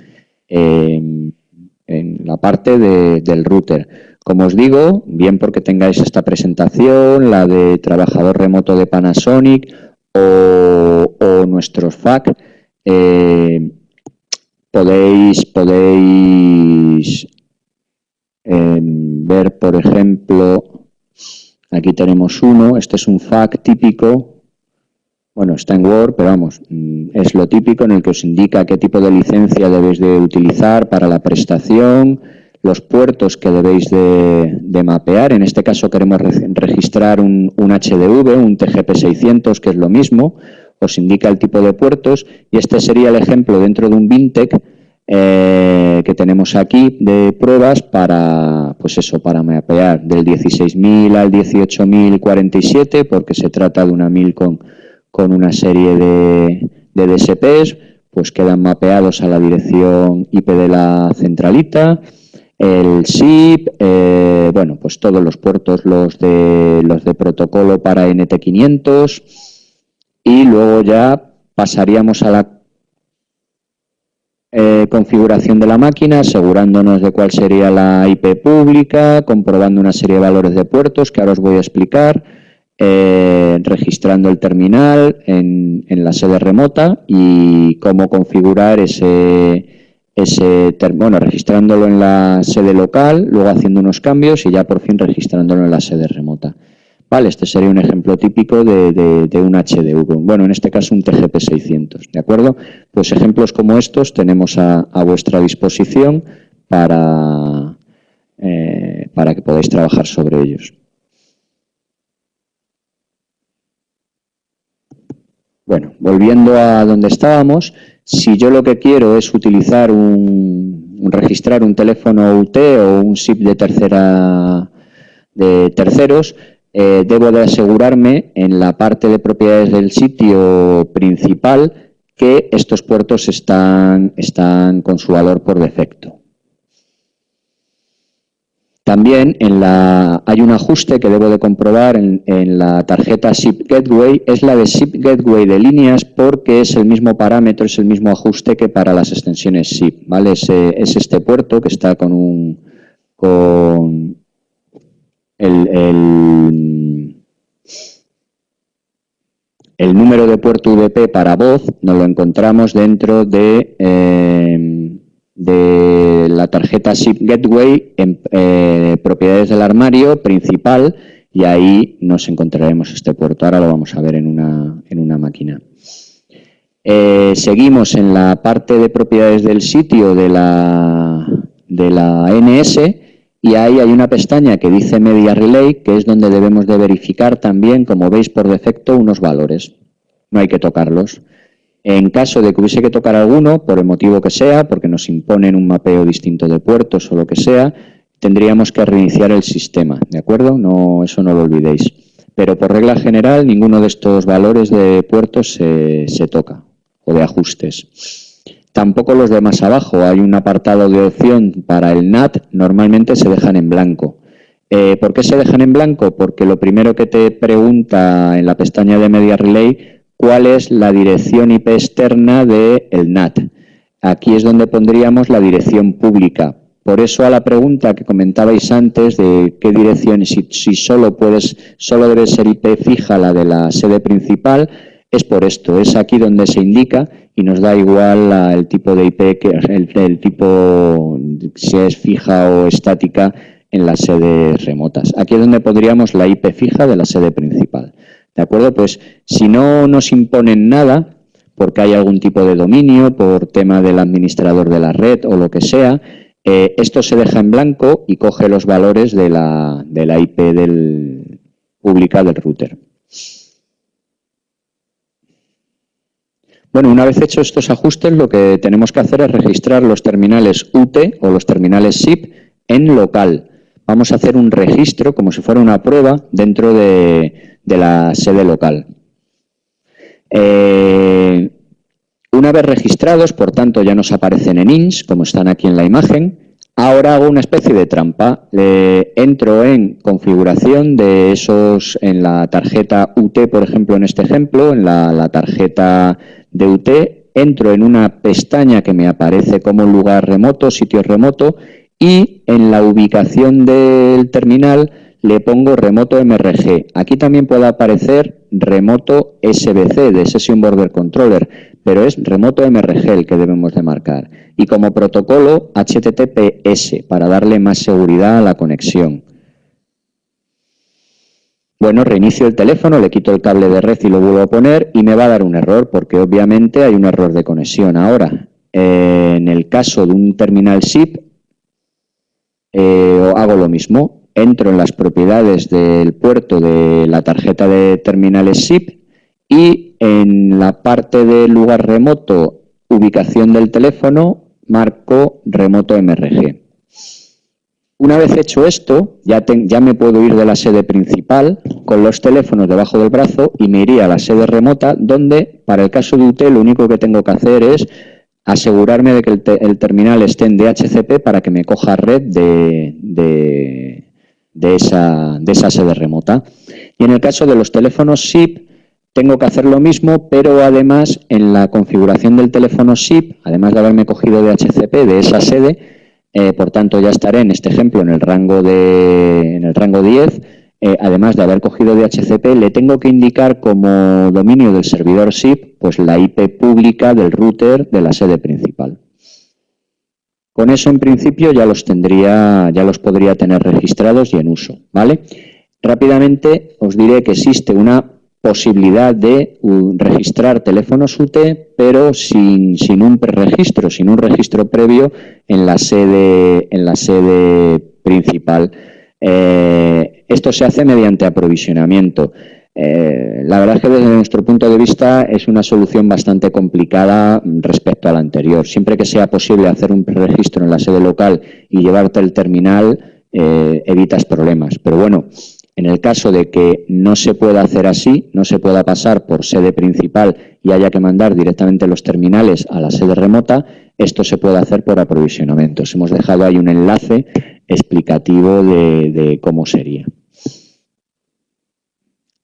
la parte del router. Como os digo, bien porque tengáis esta presentación, la de trabajador remoto de Panasonic o nuestros FAQ, podéis ver, por ejemplo, aquí tenemos uno, este es un FAQ típico, bueno, está en Word, pero vamos, es lo típico en el que os indica qué tipo de licencia debéis de utilizar para la prestación, los puertos que debéis de mapear. En este caso queremos registrar un HDV, un TGP600, que es lo mismo, os indica el tipo de puertos y este sería el ejemplo dentro de un Vintec que tenemos aquí de pruebas para, pues eso, para mapear del 16.000 al 18.047, porque se trata de una 1000 con una serie de DSPs, pues quedan mapeados a la dirección IP de la centralita. El SIP, bueno, pues todos los puertos, los de protocolo para NT500 y luego ya pasaríamos a la configuración de la máquina, asegurándonos de cuál sería la IP pública, comprobando una serie de valores de puertos que ahora os voy a explicar, registrando el terminal en la sede remota y cómo configurar bueno, registrándolo en la sede local, luego haciendo unos cambios y ya por fin registrándolo en la sede remota. Vale, este sería un ejemplo típico de un HDV, bueno, en este caso un TGP600, ¿de acuerdo? Pues ejemplos como estos tenemos a vuestra disposición para que podáis trabajar sobre ellos. Bueno, volviendo a donde estábamos, si yo lo que quiero es utilizar registrar un teléfono UT o un SIP de terceros, debo de asegurarme en la parte de propiedades del sitio principal que estos puertos están con su valor por defecto. También hay un ajuste que debo de comprobar en la tarjeta SIP Gateway, es la de SIP Gateway de líneas porque es el mismo parámetro, es el mismo ajuste que para las extensiones SIP, ¿vale? Es este puerto que está con El número de puerto VP para voz nos lo encontramos dentro de la tarjeta SIP Gateway en propiedades del armario principal, y ahí nos encontraremos este puerto. Ahora lo vamos a ver en una máquina. Seguimos en la parte de propiedades del sitio de la NS, y ahí hay una pestaña que dice Media Relay, que es donde debemos de verificar también, como veis por defecto, unos valores. No hay que tocarlos. En caso de que hubiese que tocar alguno, por el motivo que sea, porque nos imponen un mapeo distinto de puertos o lo que sea, tendríamos que reiniciar el sistema, ¿de acuerdo? No, eso no lo olvidéis. Pero por regla general, ninguno de estos valores de puertos se toca, o de ajustes. Tampoco los de más abajo. Hay un apartado de opción para el NAT, normalmente se dejan en blanco. ¿Por qué se dejan en blanco? Porque lo primero que te pregunta en la pestaña de Media Relay, ¿cuál es la dirección IP externa del NAT? Aquí es donde pondríamos la dirección pública. Por eso a la pregunta que comentabais antes de qué dirección, si solo debe ser IP fija la de la sede principal, es por esto. Es aquí donde se indica y nos da igual el tipo de IP, el tipo, si es fija o estática en las sedes remotas. Aquí es donde pondríamos la IP fija de la sede principal. ¿De acuerdo? Pues si no nos imponen nada, porque hay algún tipo de dominio, por tema del administrador de la red o lo que sea, esto se deja en blanco y coge los valores de la IP pública del router. Bueno, una vez hechos estos ajustes, lo que tenemos que hacer es registrar los terminales UT o los terminales SIP en local. Vamos a hacer un registro, como si fuera una prueba, dentro de la sede local. Una vez registrados, por tanto, ya nos aparecen en INS, como están aquí en la imagen. Ahora hago una especie de trampa. Entro en configuración de esos, en la tarjeta UT, por ejemplo, en este ejemplo, en la tarjeta de UT, entro en una pestaña que me aparece como lugar remoto, sitio remoto, y en la ubicación del terminal le pongo remoto MRG. Aquí también puede aparecer remoto SBC, de Session Border Controller, pero es remoto MRG el que debemos de marcar. Y como protocolo, HTTPS, para darle más seguridad a la conexión. Bueno, reinicio el teléfono, le quito el cable de red y lo vuelvo a poner y me va a dar un error, porque obviamente hay un error de conexión. Ahora, en el caso de un terminal SIP, hago lo mismo. Entro en las propiedades del puerto de la tarjeta de terminales SIP y en la parte del lugar remoto, ubicación del teléfono, marco remoto MRG. Una vez hecho esto, ya me puedo ir de la sede principal con los teléfonos debajo del brazo y me iría a la sede remota, donde, para el caso de UT, lo único que tengo que hacer es asegurarme de que el terminal esté en DHCP para que me coja red de esa sede remota. Y en el caso de los teléfonos SIP, tengo que hacer lo mismo, pero además en la configuración del teléfono SIP, además de haberme cogido DHCP de esa sede, por tanto ya estaré en este ejemplo en el rango 10, además de haber cogido DHCP, le tengo que indicar como dominio del servidor SIP pues la IP pública del router de la sede principal. Con eso, en principio, ya los podría tener registrados y en uso, ¿vale? Rápidamente os diré que existe una posibilidad de registrar teléfonos UT, pero sin un preregistro, sin un registro previo en la sede principal. Esto se hace mediante aprovisionamiento. La verdad es que desde nuestro punto de vista es una solución bastante complicada respecto a la anterior. Siempre que sea posible hacer un preregistro en la sede local y llevarte el terminal, evitas problemas. Pero bueno, en el caso de que no se pueda hacer así, no se pueda pasar por sede principal y haya que mandar directamente los terminales a la sede remota, esto se puede hacer por aprovisionamiento. Os hemos dejado ahí un enlace explicativo de cómo sería.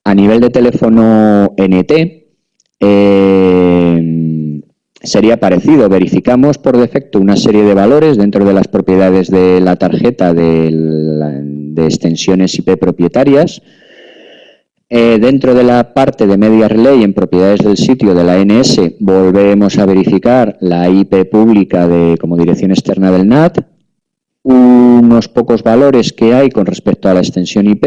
A nivel de teléfono NT, sería parecido. Verificamos por defecto una serie de valores dentro de las propiedades de la tarjeta de extensiones IP propietarias. Dentro de la parte de Media Relay, en propiedades del sitio de la NS, volvemos a verificar la IP pública como dirección externa del NAT, unos pocos valores que hay con respecto a la extensión IP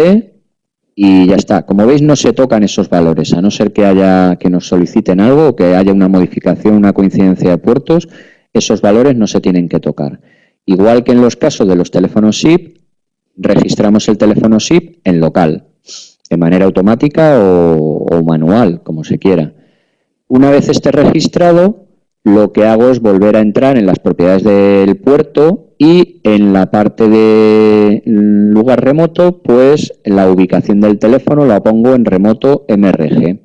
y ya está. Como veis, no se tocan esos valores, a no ser que nos soliciten algo o que haya una modificación, una coincidencia de puertos, esos valores no se tienen que tocar. Igual que en los casos de los teléfonos SIP, registramos el teléfono SIP en local, de manera automática o manual, como se quiera. Una vez esté registrado, lo que hago es volver a entrar en las propiedades del puerto y en la parte de lugar remoto, pues la ubicación del teléfono la pongo en remoto MRG.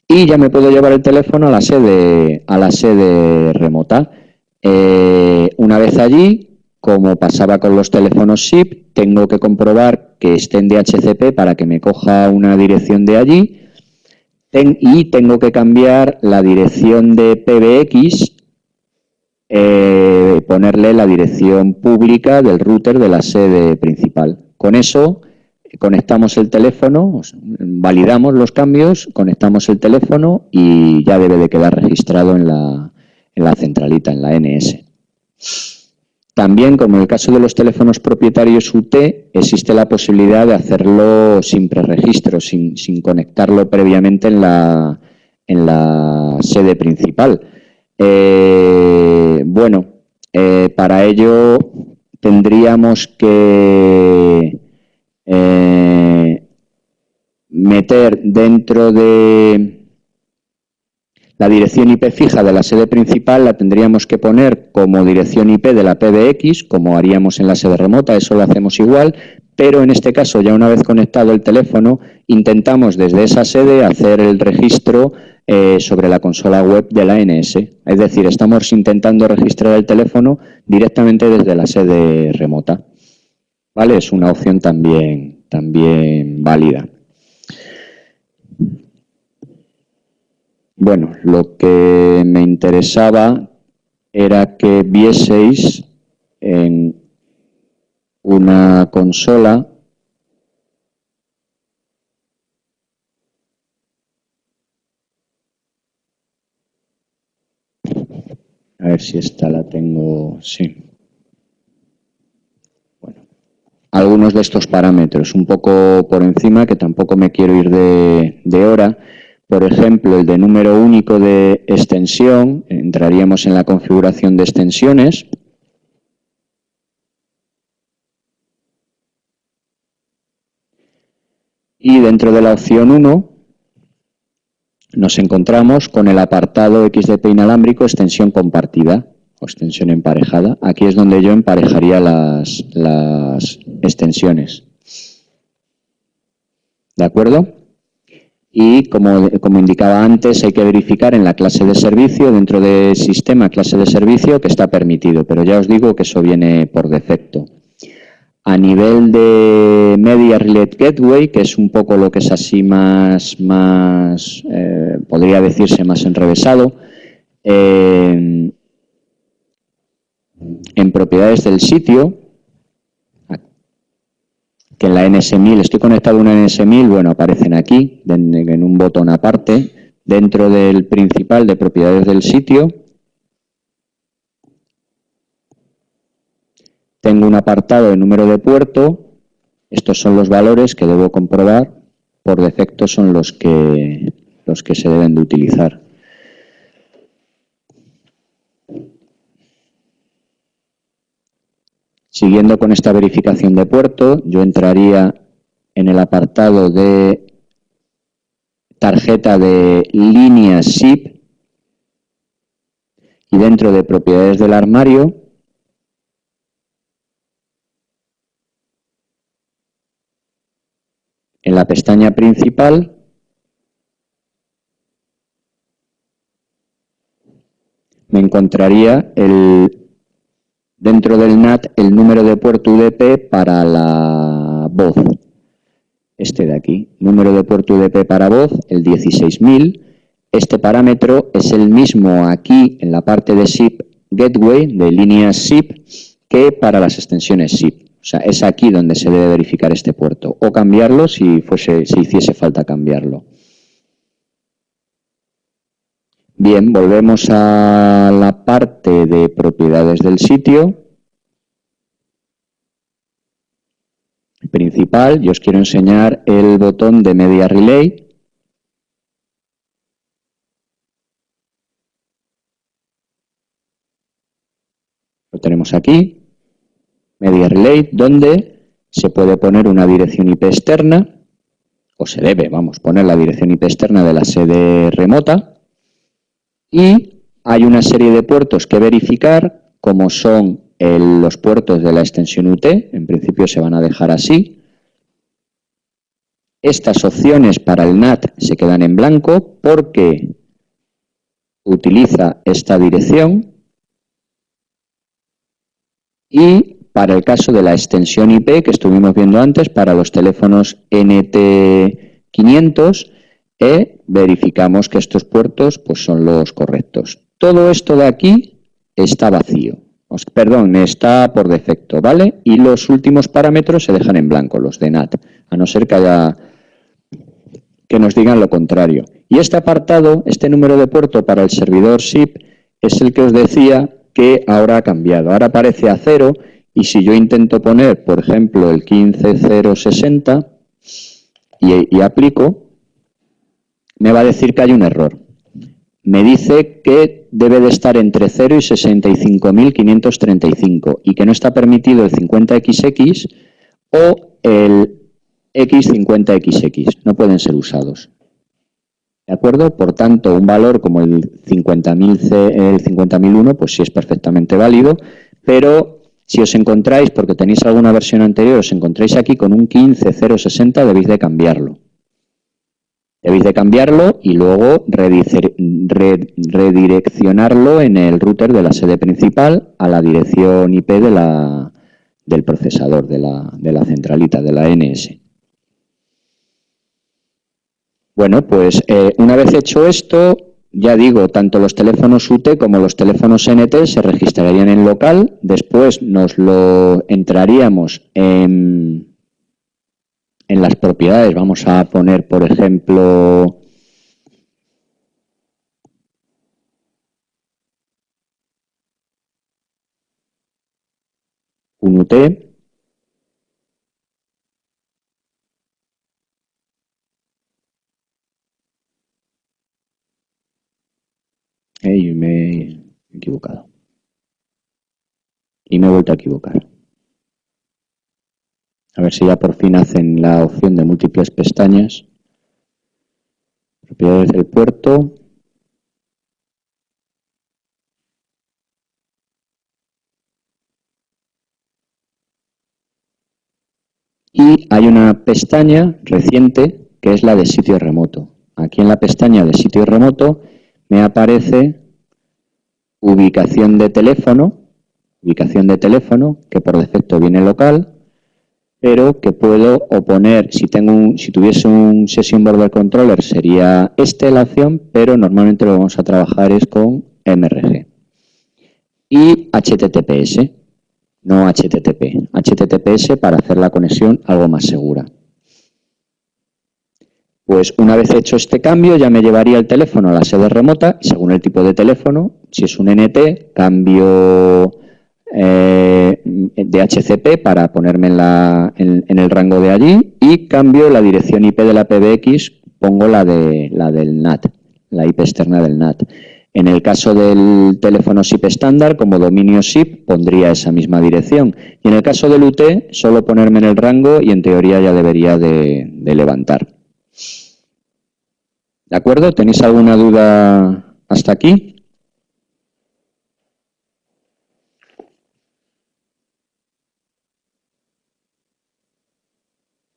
Y ya me puedo llevar el teléfono a la sede remota. Una vez allí, como pasaba con los teléfonos SIP, tengo que comprobar que esté en DHCP para que me coja una dirección de allí y tengo que cambiar la dirección de PBX, ponerle la dirección pública del router de la sede principal. Con eso conectamos el teléfono, validamos los cambios, conectamos el teléfono y ya debe de quedar registrado en la centralita, en la NS. También, como en el caso de los teléfonos propietarios UT, existe la posibilidad de hacerlo sin preregistro, sin conectarlo previamente en la sede principal. Para ello tendríamos que meter dentro de la dirección IP fija de la sede principal, la tendríamos que poner como dirección IP de la PBX, como haríamos en la sede remota, eso lo hacemos igual, pero en este caso, ya una vez conectado el teléfono, intentamos desde esa sede hacer el registro sobre la consola web de la NS. Es decir, estamos intentando registrar el teléfono directamente desde la sede remota. ¿Vale? Es una opción también válida. Bueno, lo que me interesaba era que vieseis en una consola a ver si esta la tengo, sí. Bueno, algunos de estos parámetros, un poco por encima, que tampoco me quiero ir de hora. Por ejemplo, el de número único de extensión, entraríamos en la configuración de extensiones. Y dentro de la opción 1 nos encontramos con el apartado XDP inalámbrico extensión compartida o extensión emparejada. Aquí es donde yo emparejaría las extensiones. ¿De acuerdo? Y como indicaba antes, hay que verificar en la clase de servicio, dentro de sistema, clase de servicio, que está permitido, pero ya os digo que eso viene por defecto. A nivel de Media Relay Gateway, que es un poco lo que es así más podría decirse más enrevesado, en propiedades del sitio, que en la NS1000, estoy conectado a una NS1000, bueno, aparecen aquí, en un botón aparte, dentro del principal de propiedades del sitio. Tengo un apartado de número de puerto, estos son los valores que debo comprobar, por defecto son los que se deben de utilizar. Siguiendo con esta verificación de puerto, yo entraría en el apartado de tarjeta de línea SIP y dentro de propiedades del armario en la pestaña principal me encontraría dentro del NAT el número de puerto UDP para la voz. Este de aquí, número de puerto UDP para voz, el 16000. Este parámetro es el mismo aquí en la parte de SIP Gateway, de líneas SIP, que para las extensiones SIP. O sea, es aquí donde se debe verificar este puerto, o cambiarlo si hiciese falta cambiarlo. Bien, volvemos a la parte de propiedades del sitio principal y os quiero enseñar el botón de Media Relay. Lo tenemos aquí, Media Relay, donde se puede poner una dirección IP externa, o se debe, vamos, poner la dirección IP externa de la sede remota, y hay una serie de puertos que verificar, como son los puertos de la extensión UT, en principio se van a dejar así. Estas opciones para el NAT se quedan en blanco porque utiliza esta dirección, y para el caso de la extensión IP que estuvimos viendo antes, para los teléfonos NT500, verificamos que estos puertos pues, son los correctos. Todo esto de aquí está vacío, perdón, está por defecto, ¿vale? Y los últimos parámetros se dejan en blanco, los de NAT, a no ser que nos digan lo contrario. Y este apartado, este número de puerto para el servidor SIP, es el que os decía que ahora ha cambiado. Ahora aparece a 0 y si yo intento poner, por ejemplo, el 15060 y aplico, me va a decir que hay un error. Me dice que debe de estar entre 0 y 65.535 y que no está permitido el 50XX o el X50XX. No pueden ser usados. ¿De acuerdo? Por tanto, un valor como el 50.001, pues sí es perfectamente válido, pero si os encontráis, porque tenéis alguna versión anterior, os encontráis aquí con un 15.060, debéis de cambiarlo. Debéis de cambiarlo y luego redireccionarlo en el router de la sede principal a la dirección IP del procesador, de la centralita, de la NS. Bueno, pues una vez hecho esto, ya digo, tanto los teléfonos UT como los teléfonos NT se registrarían en local, después nos lo entraríamos en las propiedades. Vamos a poner, por ejemplo, un UT. Y me he equivocado. Y me he vuelto a equivocar. A ver si ya por fin hacen la opción de múltiples pestañas. Propiedades del puerto. Y hay una pestaña reciente que es la de sitio remoto. Aquí en la pestaña de sitio remoto me aparece ubicación de teléfono, que por defecto viene local, pero que puedo oponer, si tuviese un Session Border Controller sería la opción, pero normalmente lo vamos a trabajar es con MRG. Y HTTPS, no HTTP. HTTPS para hacer la conexión algo más segura. Pues una vez hecho este cambio ya me llevaría el teléfono a la sede remota y según el tipo de teléfono, si es un NT, cambio de HCP para ponerme en el rango de allí y cambio la dirección IP de la PBX, pongo la del NAT, la IP externa del NAT. En el caso del teléfono SIP estándar, como dominio SIP, pondría esa misma dirección. Y en el caso del UT, solo ponerme en el rango y en teoría ya debería de levantar. ¿De acuerdo? ¿Tenéis alguna duda hasta aquí?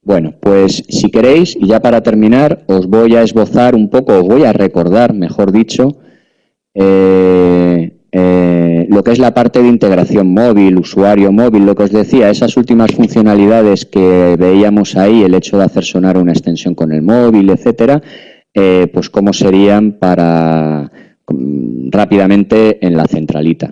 Bueno, pues si queréis, y ya para terminar, os voy a esbozar un poco, os voy a recordar, mejor dicho, lo que es la parte de integración móvil, usuario móvil, lo que os decía, esas últimas funcionalidades que veíamos ahí, el hecho de hacer sonar una extensión con el móvil, etcétera, pues cómo serían rápidamente en la centralita.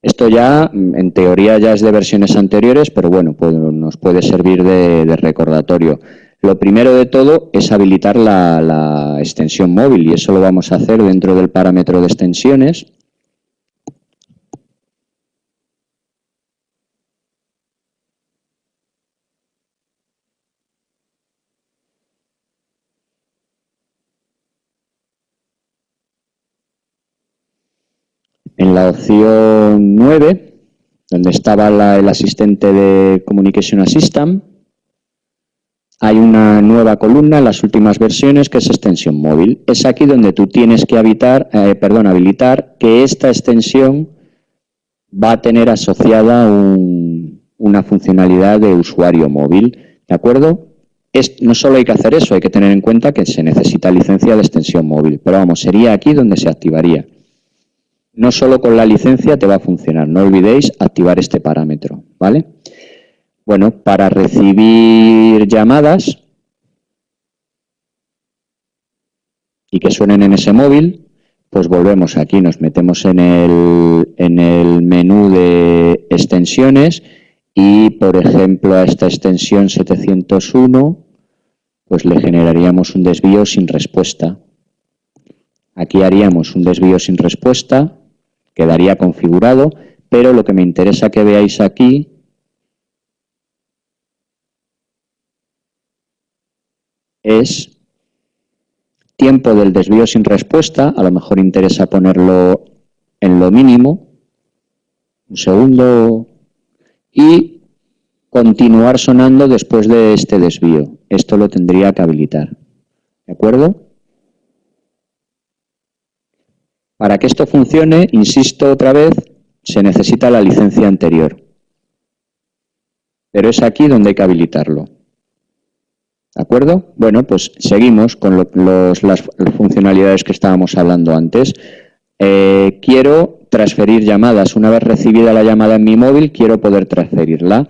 Esto ya, en teoría, ya es de versiones anteriores, pero bueno, pues nos puede servir de recordatorio. Lo primero de todo es habilitar la extensión móvil y eso lo vamos a hacer dentro del parámetro de extensiones. En la opción 9, donde estaba el asistente de Communication Assistant, hay una nueva columna en las últimas versiones que es extensión móvil. Es aquí donde tú tienes que habilitar que esta extensión va a tener asociada una funcionalidad de usuario móvil, ¿de acuerdo? No solo hay que hacer eso, hay que tener en cuenta que se necesita licencia de extensión móvil, pero vamos, sería aquí donde se activaría. No solo con la licencia te va a funcionar, no olvidéis activar este parámetro, ¿vale? Bueno, para recibir llamadas y que suenen en ese móvil, pues volvemos aquí, nos metemos en el menú de extensiones y, por ejemplo, a esta extensión 701, pues le generaríamos un desvío sin respuesta. Aquí haríamos un desvío sin respuesta, quedaría configurado, pero lo que me interesa que veáis aquí es tiempo del desvío sin respuesta, a lo mejor interesa ponerlo en lo mínimo, un segundo, y continuar sonando después de este desvío. Esto lo tendría que habilitar, ¿de acuerdo? Para que esto funcione, insisto otra vez, se necesita la licencia anterior, pero es aquí donde hay que habilitarlo. ¿De acuerdo? Bueno, pues seguimos con las funcionalidades que estábamos hablando antes. Quiero transferir llamadas. Una vez recibida la llamada en mi móvil, quiero poder transferirla.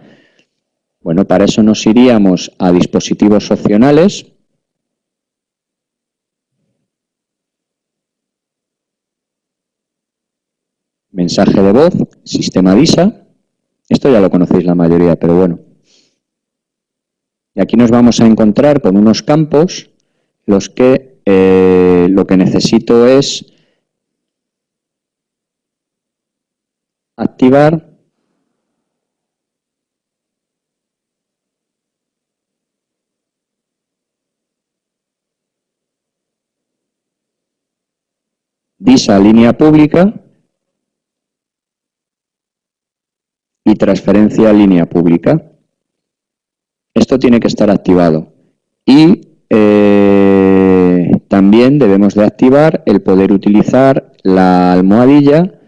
Bueno, para eso nos iríamos a dispositivos opcionales. Mensaje de voz, sistema DISA. Esto ya lo conocéis la mayoría, pero bueno. Y aquí nos vamos a encontrar con unos campos los que lo que necesito es activar DISA línea pública y transferencia línea pública. Esto tiene que estar activado. Y también debemos de activar el poder utilizar la almohadilla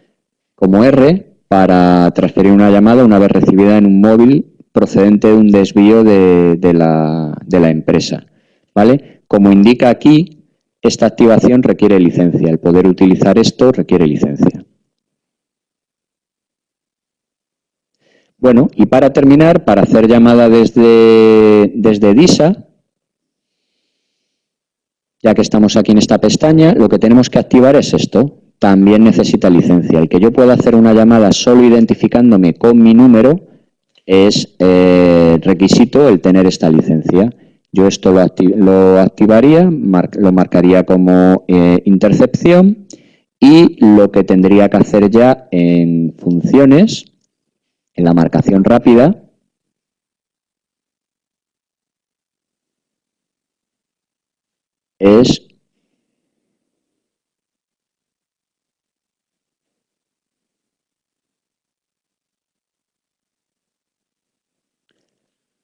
como R para transferir una llamada una vez recibida en un móvil procedente de un desvío de la empresa, ¿vale? Como indica aquí, esta activación requiere licencia. El poder utilizar esto requiere licencia. Bueno, y para terminar, para hacer llamada desde DISA, ya que estamos aquí en esta pestaña, lo que tenemos que activar es esto. También necesita licencia. El que yo pueda hacer una llamada solo identificándome con mi número es requisito el tener esta licencia. Yo esto lo activaría, lo marcaría como intercepción y lo que tendría que hacer ya en funciones, en la marcación rápida, es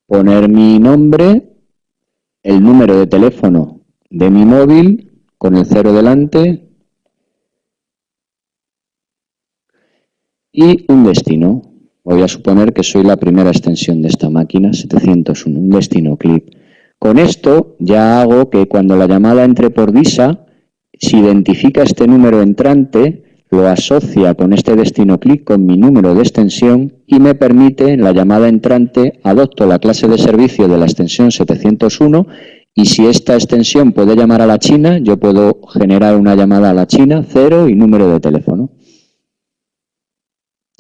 poner mi nombre, el número de teléfono de mi móvil con el 0 delante y un destino. Voy a suponer que soy la primera extensión de esta máquina, 701, un destino clip. Con esto ya hago que cuando la llamada entre por DISA, si identifica este número entrante, lo asocia con este destino clip con mi número de extensión y me permite, en la llamada entrante, adopto la clase de servicio de la extensión 701 y si esta extensión puede llamar a la China, yo puedo generar una llamada a la China, 0 y número de teléfono.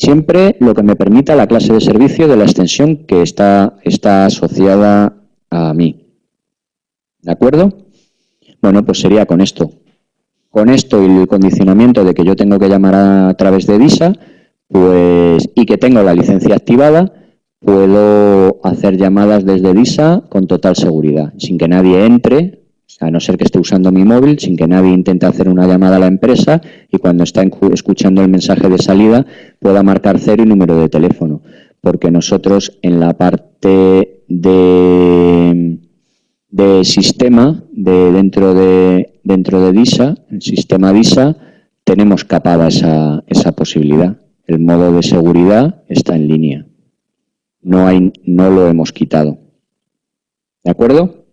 Siempre lo que me permita la clase de servicio de la extensión que está asociada a mí. ¿De acuerdo? Bueno, pues sería con esto. Con esto y el condicionamiento de que yo tengo que llamar a través de DISA, pues, y que tengo la licencia activada, puedo hacer llamadas desde DISA con total seguridad, sin que nadie entre, a no ser que esté usando mi móvil, sin que nadie intente hacer una llamada a la empresa y cuando está escuchando el mensaje de salida pueda marcar 0 y número de teléfono. Porque nosotros en la parte de sistema dentro de DISA, el sistema DISA, tenemos capada esa posibilidad. El modo de seguridad está en línea. No lo hemos quitado. ¿De acuerdo?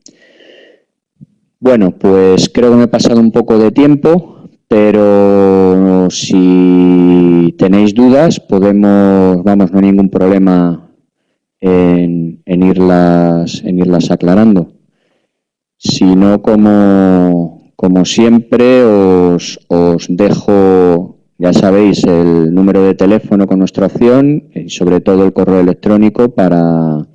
Bueno, pues creo que me he pasado un poco de tiempo, pero si tenéis dudas, no hay ningún problema en irlas aclarando. Si no, como siempre, os dejo, ya sabéis, el número de teléfono con nuestra opción y sobre todo el correo electrónico para